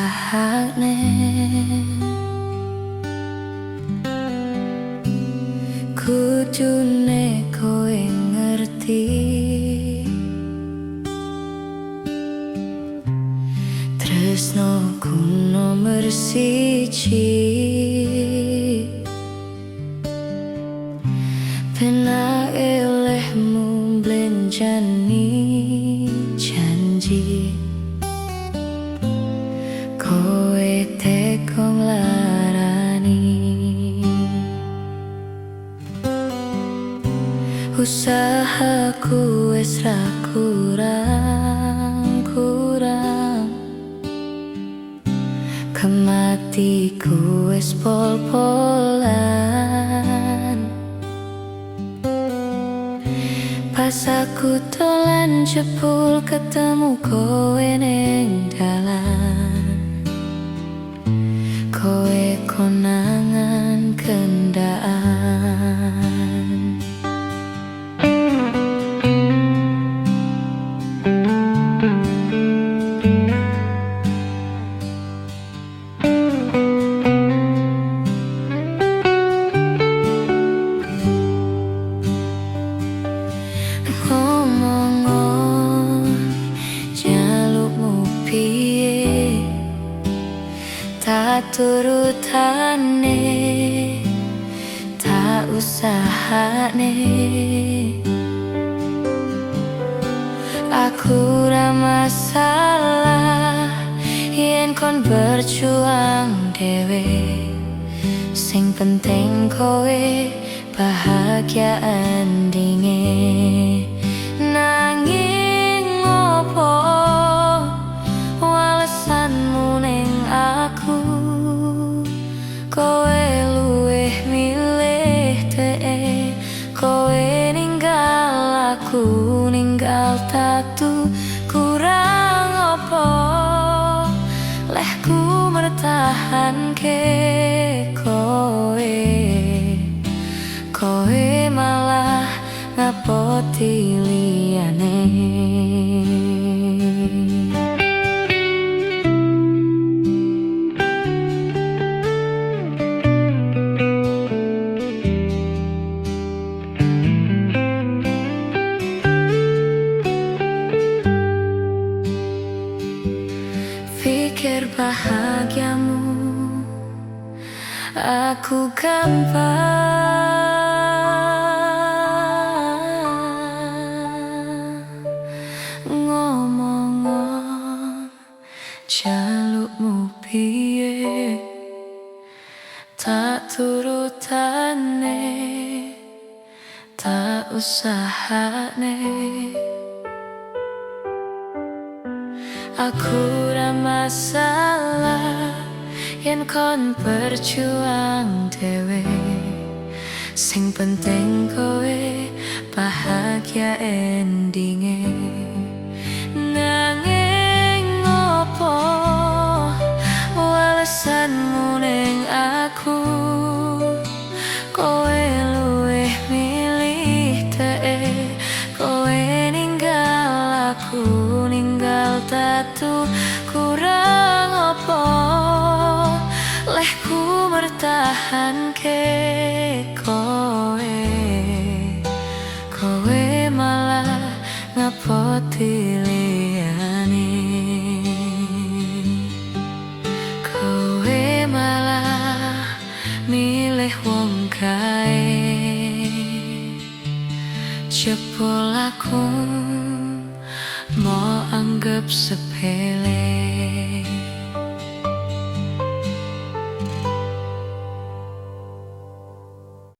usahane kudune kowe ngerti tresnoku nomor siji pena elehmu blenjani janji kowe teko nglarani usahaku wis ra kurang kematiku wis pol-polan pas aku dolan jebul ketemu kowe ning dalan kowe konangan kendaan tak turutane tak usahane aku ra masalah yen kon berjuang dhewe sing penting kowe bahagia endinge nanging opo walesanmu ning aku kowe luwih milih tee kowe ninggal aku ninggal tatu kurang opo lehku mertahanke kowe malah ngapoti liyane pikir bahagiamu aku gampang ngomong jalukmu piye tak turutane tak usahane aku ra masalah yen kon berjuang dhewe sing penting kowe bahagia endinge nanging opo walesanmu ning aku kowe luwih milih tee kowe ninggal aku ninggal tatu kurang opo lehku mertahanke kowe malah ngapoti liyane kowe malah milih wong kae jebul aku mau anggap sepele